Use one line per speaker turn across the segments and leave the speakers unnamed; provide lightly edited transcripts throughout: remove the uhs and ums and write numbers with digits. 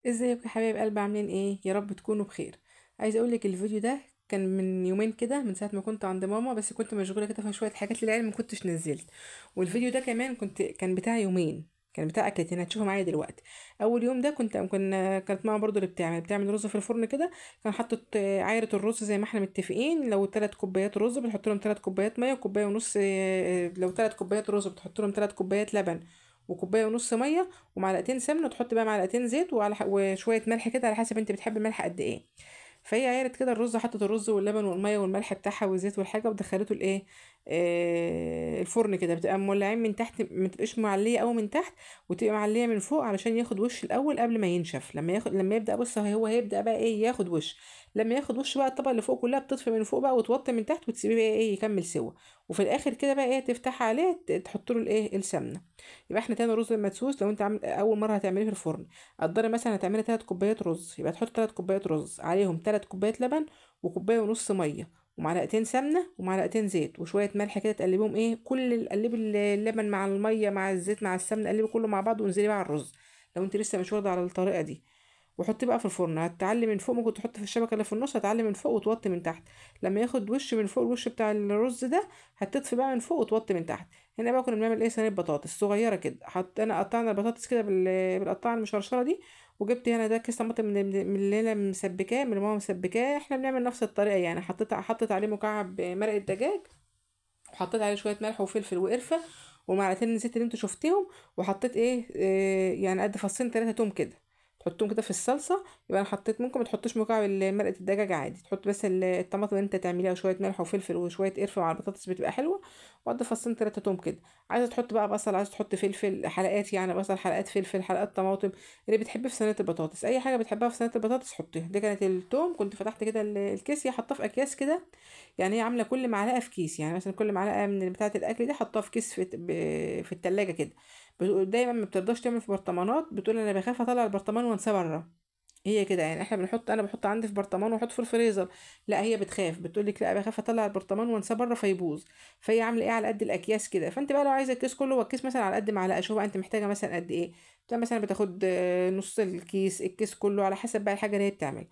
ازيكم يا حبايب قلبي، عاملين ايه؟ يا رب تكونوا بخير. عايزه اقول لك الفيديو ده كان من يومين كده، من ساعه ما كنت عند ماما، بس كنت مشغوله كده في شويه حاجات للعيال ما كنتش نزلت. والفيديو ده كمان كان بتاع يومين، كان بتاع اكلتين هتشوفوا معايا دلوقتي. اول يوم ده كانت ماما برضو اللي بتعمل رز في الفرن كده. كان حاطط عايره الرز زي ما احنا متفقين، لو 3 كوبايات رز بتحط لهم 3 كوبايات ميه، وكوبايه ونص لو 3 كوبايات رز بتحط لهم 3 كوبايات لبن، وكوبايه ونص ميه، ومعلقتين سمنه، وتحط بقى معلقتين زيت وشويه ملح كده على حسب انت بتحب الملح قد ايه. فهي عيرت كده الرز، حطت الرز واللبن والميه والملح بتاعها والزيت والحاجه، ودخلته الايه، الفرن كده. بتبقى مولعين من تحت، ما تبقاش معليه قوي من تحت، وتبقى معليه من فوق علشان ياخد وش الاول قبل ما ينشف. لما يبدا، بص هو هيبدا بقى ايه، ياخد وش. لما ياخد وش بقى، الطبقه اللي فوق كلها بتطفي من فوق بقى، وتوطي من تحت، وتسيبيه بقى ايه يكمل سوا. وفي الاخر كده بقى ايه، تفتح عليه تحط له الايه، السمنه. يبقى احنا تاني رز المدسوس، لو انت عامل اول مره هتعمليه في الفرن، قدري مثلا هتعملي 3 كوبايات رز، يبقى تحط 3 كوبايات رز عليهم 3 كوبايات لبن، وكوبايه ونص ميه، ومعلقتين سمنه، ومعلقتين زيت، وشويه ملح كده. تقلبيهم ايه، قلبي اللبن مع الميه مع الزيت مع السمنه، قلبي كله مع بعض، وانزلي بقى على الرز لو انت لسه مش واخده على الطريقه دي. وحطيه بقى في الفرن، هتعلي من فوق، ممكن تحط في الشبكه اللي في النص، هتعلي من فوق وتوطي من تحت. لما ياخد وش من فوق، الوش بتاع الرز ده، هتطفي بقى من فوق وتوطي من تحت. هنا بقى كنا بنعمل ايه، صينيه بطاطس صغيره كده. انا قطعنا البطاطس كده بالقطاعه المشرشره دي. وجبت هنا ده كيس طماطم من اللي انا مسبكاه، من اللي ماما مسبكاه. احنا بنعمل نفس الطريقه يعني. حطيت عليه مكعب مرقه دجاج، وحطيت عليه شويه ملح وفلفل وقرفه، ومعلقتين الزيت اللي انتوا شفتيهم. وحطيت يعني قد فصين 3 توم كده، تحطهم كده في الصلصه. يبقى انا حطيت، ممكن ما تحطوش مكعب مرقه الدجاج عادي، تحط بس الطماطم اللي انت تعمليها، وشويه ملح وفلفل وشويه قرفه مع البطاطس، بتبقى حلوه. وقد فصين 3 توم كده. عايزه تحط بقى بصل، عايزه تحط فلفل حلقات يعني، بصل حلقات، فلفل حلقات، طماطم، اللي بتحبيه في صينيه البطاطس. اي حاجه بتحبها في صينيه البطاطس حطيها. دي كانت التوم، كنت فتحت كده الكيس، هي حطاه في اكياس كده. يعني هي عامله كل معلقه في كيس، يعني مثلا كل معلقه من بتاعه الاكل دي حطها في كيس في التلاجة كده. دايما ما بترضاش تعمل في برطمانات، بتقول انا بخاف اطلع البرطمان وانساه بره. هي كده يعني. انا بحط عندي في برطمان واحط في الفريزر. لا، هي بتخاف، بتقول لك لا بخاف اطلع البرطمان وانساه بره فيبوظ. فهي عامله ايه، على قد الاكياس كده. فانت بقى لو عايزه الكيس كله، هو الكيس مثلا على قد معلقه، شوف بقى انت محتاجه مثلا قد ايه. مثلا بتاخد نص الكيس، الكيس كله، على حسب بقى الحاجه اللي هي بتعمل.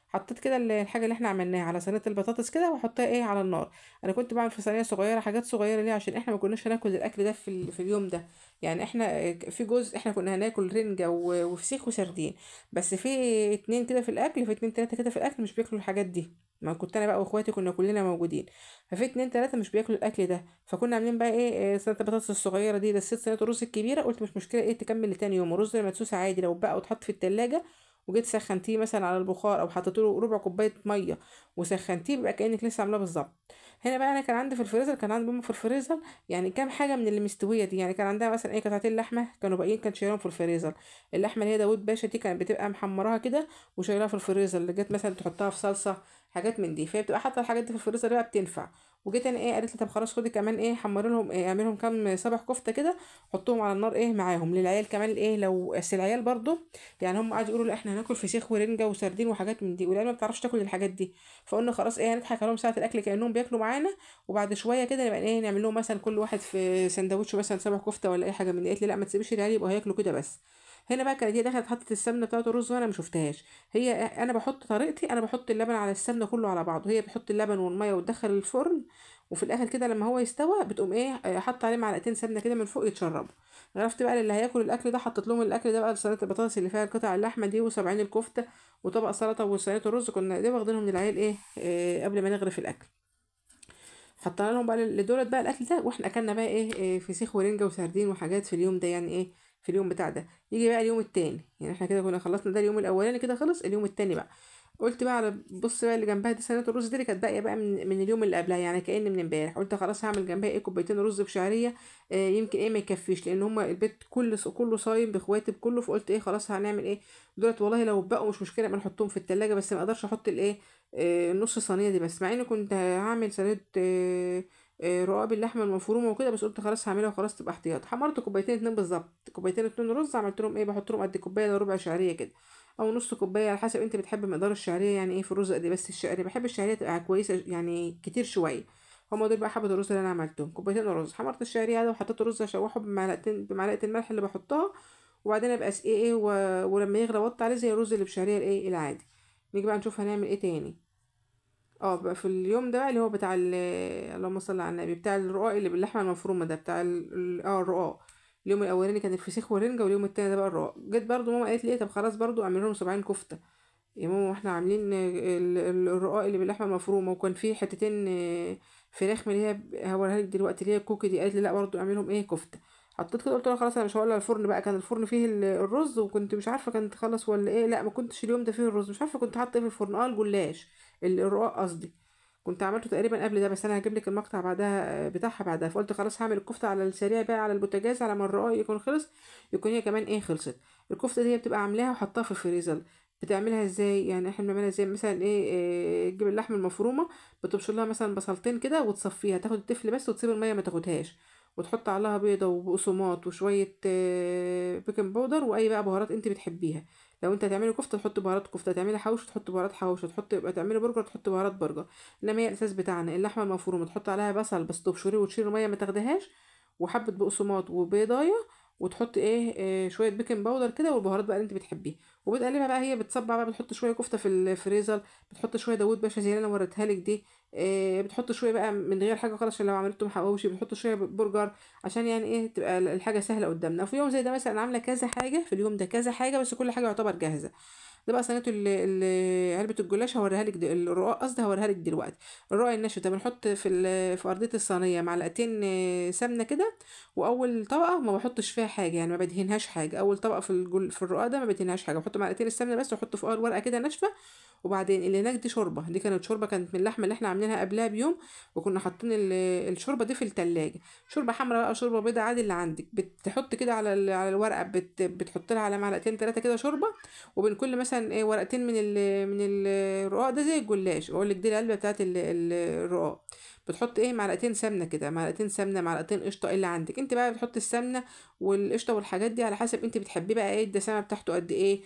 حطيت كده الحاجه اللي احنا عملناها على صينيه البطاطس كده، واحطها ايه على النار. انا كنت بعمل في صينيه صغيره حاجات صغيره، ليه؟ عشان احنا ما كناش هناكل الاكل ده في اليوم ده. يعني احنا في جزء احنا كنا هناكل رنجه وفسيخ وسردين. بس في اتنين كده في الاكل، في اتنين تلاته كده في الاكل مش بياكلوا الحاجات دي. ما كنت انا بقى واخواتي كنا كلنا موجودين. ففي اتنين تلاته مش بياكلوا الاكل ده، فكنا عاملين بقى ايه، صينيه البطاطس الصغيره دي دسيت صينيه الرز الكبيره. قلت مش مشكله، ايه تكمل لتاني يوم. الرز المدسوس عادي لو بقى وتحط في التلاجة، وجيت سخنتيه مثلا على البخار، او حطيت له ربع كوبايه ميه وسخنتيه، بيبقى كانك لسه عاملاه بالظبط. هنا بقى انا كان عندي في الفريزر، كان عندي ماما في الفريزر يعني كام حاجه من اللي مستويه دي. يعني كان عندها مثلا ايه، قطعتين لحمه كانوا باقيين، كان شايلهم في الفريزر. اللحمه اللي هي داوود باشا دي، كانت بتبقى محمراها كده وشايلها في الفريزر، اللي جت مثلا تحطها في صلصه، حاجات من دي. فهي بتبقى حاطه الحاجات دي في الفريزر بقى بتنفع. وجيت انا ايه، قالت لي طب خلاص خدي كمان ايه، حمري لهم ايه، اعملي لهم كام صبع كفته كده، حطهم على النار ايه معاهم للعيال كمان. ايه لو بس العيال برضو، يعني هم قعدوا يقولوا لا احنا هناكل فسيخ ورنجه وسردين وحاجات من دي، والعيال ما بتعرفش تاكل الحاجات دي. فقلنا خلاص ايه، هنضحك عليهم ساعه الاكل كانهم بياكلوا معانا، وبعد شويه كده نبقى ايه، نعمل لهم مثلا كل واحد في سندوتش مثلا سبع كفته ولا اي حاجه من دي. قالت لي لا ما تسيبيش العيال يبقوا هياكلوا كده بس. هنا بقى كانت هي دخلت حطت السمنه بتاعه الرز، وانا ما شفتهاش. انا بحط طريقتي، انا بحط اللبن على السمنه كله على بعضه، هي بتحط اللبن والميه وتدخل الفرن. وفي الاخر كده لما هو يستوى، بتقوم ايه، حط عليه معلقتين سمنه كده من فوق يتشربوا. عرفت بقى اللي هياكل الاكل ده، حطيت لهم الاكل ده بقى، صينيه البطاطس اللي فيها قطع اللحمه دي، وسبعين الكفته، وطبق سلطه، وصينيه الرز، كنا دي واخدينهم من العيال ايه، قبل ما نغرف الاكل. حطينا لهم بقى لدولت بقى الاكل ده، واحنا اكلنا بقى ايه، فسيخ ورنجه وسردين وحاجات في اليوم ده يعني ايه. في اليوم بتاع ده يجي بقى اليوم التاني، يعني احنا كده كنا خلصنا ده اليوم الاولاني كده، خلص اليوم التاني بقى. قلت بقى على، بص بقى اللي جنبها دي صينيه الرز دي، اللي كانت باقيه بقى من اليوم اللي قبلها، يعني كأن من امبارح. قلت خلاص هعمل جنبها ايه، كوبايتين رز بشعريه. يمكن ايه ما يكفيش، لان هما البيت كله صايم باخواتي بكله. فقلت ايه خلاص هنعمل ايه دولت، والله لو بقوا مش مشكله ما نحطهم في التلاجة، بس ما اقدرش احط الايه، نص صينيه دي بس، مع اني كنت هعمل صينيه رقاق باللحمه المفرومه وكده، بس قلت خلاص هعملها وخلاص تبقى احتياط. حمرت كوبايتين اتنين بالظبط، كوبايتين اتنين رز، عملت لهم ايه، بحط لهم قد كوبايه الا ربع شعريه كده، او نص كوبايه على حسب انت بتحب مقدار الشعريه يعني ايه في الرز قد إيه. بس الشعريه بحب الشعريه تبقى كويسه يعني كتير شويه. هما دول بقى حبه الرز اللي انا عملتهم، كوبايتين رز. حمرت الشعريه ده وحطيت الرز اشوحه بمعلقه الملح اللي بحطها، وبعدين ابقى اسقيه ايه ولما يغلى وطي عليه زي الرز اللي بشعريه الايه العادي. نيجي بقى نشوف هنعمل ايه تاني. اه بقى في اليوم ده بقى اللي هو بتاع اللهم صل على النبي، بتاع الرقاق اللي باللحمه المفرومه ده، بتاع الرقاق. اليوم الاولاني كان الفسيخ والرنجه، واليوم التاني ده بقى الرقاق. جيت برضو ماما قالت لي ايه، طب خلاص برضو اعمل لهم صباعين كفته. يا ماما واحنا عاملين الرقاق اللي باللحمه المفرومه، وكان فيه حتتين فراخ من اللي هي هوريها لك دلوقتي اللي هي الكوكي دي. قالت لي لا برضو اعملهم ايه كفته. حطيت كده قلت لها خلاص انا مش هولع الفرن بقى. كان الفرن فيه الرز، وكنت مش عارفه كانت خلص ولا ايه، لا ما كنتش اليوم ده فيه الرز، مش عارفه كنت حاطه ايه في الفرن. اه الجلاش، الرقاق قصدي، كنت عملته تقريبا قبل ده، بس انا هجيب لك المقطع بعدها بتاعها بعدها. فقلت خلاص هعمل الكفته على السريع بقى على البوتاجاز، على ما الرقاق يكون خلص يكون هي كمان ايه خلصت. الكفته دي بتبقى عاملاها وحطها في الفريزر. بتعملها ازاي يعني؟ احنا بنعملها ازاي مثلا ايه، تجيب اللحمه المفرومه، بتبشر لها مثلا بصلتين كده وتصفيها، تاخد التفل بس وتسيب الميه ما تاخدهاش، وتحط عليها بيضه وبقسماط وشويه بيكنج باودر واي بقى بهارات انت بتحبيها. لو انت هتعملي كفته تحط بهارات كفته، تعملي حوش تحط بهارات حوش، تحط يبقى تعملي برجر تحط بهارات برجر. انما هي الاساس بتاعنا اللحمه المفرومه، تحط عليها بصل بس تبشريه وتشيلي الميه ما تاخدهاش، وحبه بقسماط وبيضايه، وتحط شويه بيكنج باودر كده والبهارات بقى اللي انت بتحبيها، وبتقلبها بقى. هي بتصبع بقى، بتحط شويه كفته في الفريزر، بتحط شويه داوود باشا زي اللي انا وريتها لك دي، بتحط شويه بقى من غير حاجه خالص عشان لو عملته محوشي، بتحط شويه برجر عشان يعني ايه تبقى الحاجه سهله قدامنا. وفي يوم زي ده مثلا عامله كذا حاجه في اليوم ده، كذا حاجه بس كل حاجه يعتبر جاهزه. ده بقى صينيه علبه الجلاش هوريها لك الرقاق قصدي هوريها لك دلوقتي. الرقاق الناشف ده بنحط في ارضيه الصينيه معلقتين سمنه كده، واول طبقه ما بحطش فيها حاجه يعني ما بدهنهاش حاجه. اول طبقه في الرقاق ده ما بدهنهاش حاجه، بحط معلقتين السمنه بس واحط فوقها ورقه كده ناشفه. وبعدين اللي هناك دي شوربه، دي كانت شوربه كانت من اللحمه اللي احنا عاملينها قبلها بيوم، وكنا حاطين الشوربه دي في التلاجة. شوربه حمراء بقى شوربه بيضاء عادي اللي عندك، بتحط كده على الورقه، بتحط لها على معلقتين ثلاثه كده شوربه، وبين كل مثلا ايه ورقتين من الرقاق ده زي الجلاش. اقول لك دي العلبه بتاعت الرقاق. بتحط ايه معلقتين سمنه كده، معلقتين سمنه، معلقتين قشطه، إيه اللي عندك انت بقى. بتحط السمنه والقشطه والحاجات دي على حسب انت بتحبيه بقى ايه الدسامه بتاعته قد ايه.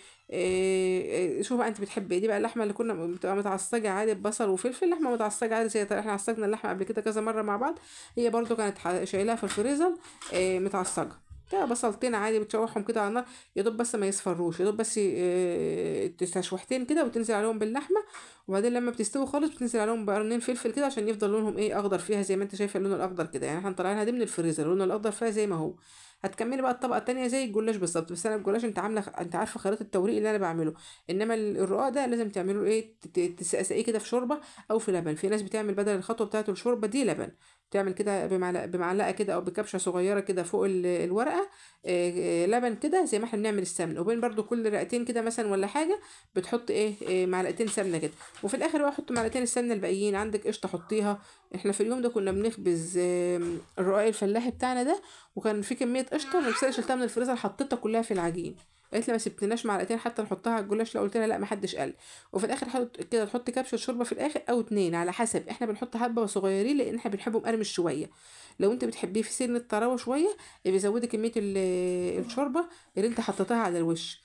شوف بقى انت بتحبي ايه. دي بقى اللحمه اللي كنا بتبقى متعصجه عادي ببصل وفلفل، لحمه متعصجه عادي زي احنا عصجنا اللحمه قبل كده كذا مره مع بعض. هي برضو كانت شايلاها في الفريزر متعصجه كده. بصلتين عادي بتشوحهم كده على النار، يا دوب بس ما يصفروش، يا دوب بس تشويحتين كده وتنزل عليهم باللحمه. وبعدين لما بتستوي خالص بتنزل عليهم بقرنين فلفل كده عشان يفضل لونهم ايه اخضر فيها زي ما انت شايفه اللون الاخضر كده. يعني احنا طالعينها دي من الفريزر اللون الاخضر فيها زي ما هو. هتكملي بقى الطبقه التانية زي الجلاش بالظبط، بس انا الجلاش انت عامله انت عارفه خريطه التوريق اللي انا بعمله. انما الرقاق ده لازم تعمله ايه تسقسقيه كده في شوربه او في لبن. في ناس بتعمل بدل الخطوه بتاعه الشوربه دي لبن، تعمل كده بمعلقه كده او بكبشه صغيره كده فوق الورقه لبن كده زي ما احنا بنعمل السمن. وبين برضو كل رقتين كده مثلا ولا حاجه بتحط معلقتين سمنه كده. وفي الاخر بقى احط معلقتين السمنه الباقيين عندك قشطه حطيها. احنا في اليوم ده كنا بنخبز الرقاق الفلاحي بتاعنا ده، وكان في كميه قشطه انا شلتها من الفريزر حطيتها كلها في العجين. قالت لي ما سبتناش معلقتين حتى نحطها على الجلاش، لا قلت لها لا ما حدش قال. وفي الاخر حط كده تحط كبشه شوربه في الاخر او اتنين على حسب، احنا بنحط حبه صغيرين لان احنا بنحبه مقرمش شويه. لو انت بتحبيه في سن الطراوه شويه بيزودي كميه الشوربه اللي انت حطيتها على الوش.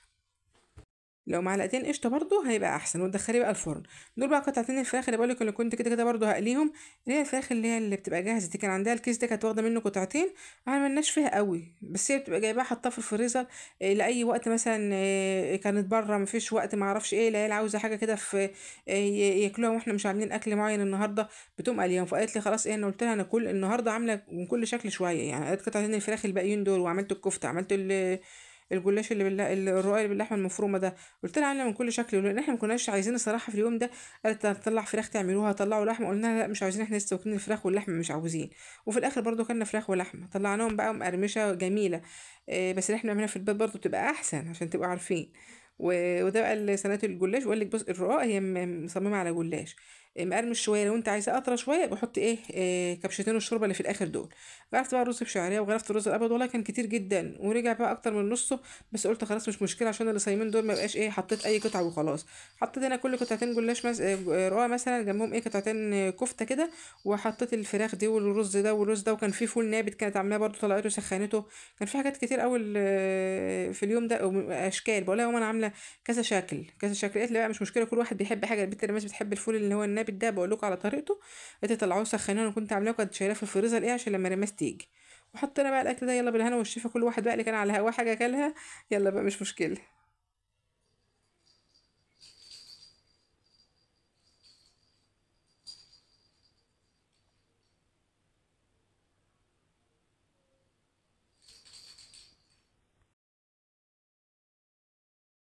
لو معلقتين قشطه برضو هيبقى احسن، وتدخليه بقى الفرن. دول بقى قطعتين الفراخ اللي بقولك اللي كنت كده كده برضو هقليهم، اللي هي الفراخ اللي هي اللي بتبقى جاهزه دي. كان عندها الكيس ده كانت واخده منه قطعتين، ما عملناش فيها قوي، بس هي بتبقى جايباها حطها في الفريزر لاي وقت مثلا كانت بره مفيش وقت ما اعرفش ايه العيال عاوزه حاجه كده في ياكلوها واحنا مش عاملين اكل معين النهارده بتقوم قليهم. فقالت لي خلاص ايه، انا قلت لها انا كل النهارده عامله من كل شكل شويه يعني. قالت قطعتين الفراخ الباقيين دول، وعملت الكفته، عملت الجلاش اللي الرقاق اللي باللحمه المفرومه ده. قلت لها عامله من كل شكل، لان احنا ما كناش عايزين الصراحه في اليوم ده. قالت هتطلع فراخ تعملوها طلعوا لحمه، قلنا لها لا مش عاوزين، احنا لسه واكلين الفراخ واللحمه مش عاوزين. وفي الاخر برضو كلنا فراخ ولحمه طلعناهم بقى مقرمشه جميله. بس اللي احنا بنعملها في البيت برضو بتبقى احسن عشان تبقوا عارفين. وده بقى صينيه الجلاش. بقول لك بص الرقاق هي مصممه على جلاش مقرمش شويه. لو انت عايزاه اطرى شويه بحط كبشتين الشوربه اللي في الاخر دول. غرفت بقى الرز بشعريه وغرفت الرز الابيض، والله كان كتير جدا ورجع بقى اكتر من نصه. بس قلت خلاص مش مشكله عشان اللي صايمين دول ما بقاش حطيت اي قطعه وخلاص. حطيت هنا كل قطعتين جلاش رقاق مثلا جنبهم قطعتين كفته كده. وحطيت الفراخ دي والرز ده والرز ده، وكان في فول نابت كانت عاملاه برضو طلعته سخنته. كان في حاجات كتير قوي في اليوم ده اشكال. بقول لها انا عامله كذا شكل كذا شكل. قالت لي بقى مش مشكله كل واحد بيحب حاجه. البنت اللي بتحب الفول اللي هو النابت ده بقول لكم على طريقته. قالت لي طلعوه سخنوه، انا كنت عاملاه كنت شايلاه في الفريزر عشان لما رماس تيجي. وحطينا بقى الاكل ده، يلا بالهنا والشفا، كل واحد بقى اللي كان على هواه حاجه اكلها، يلا بقى مش مشكله.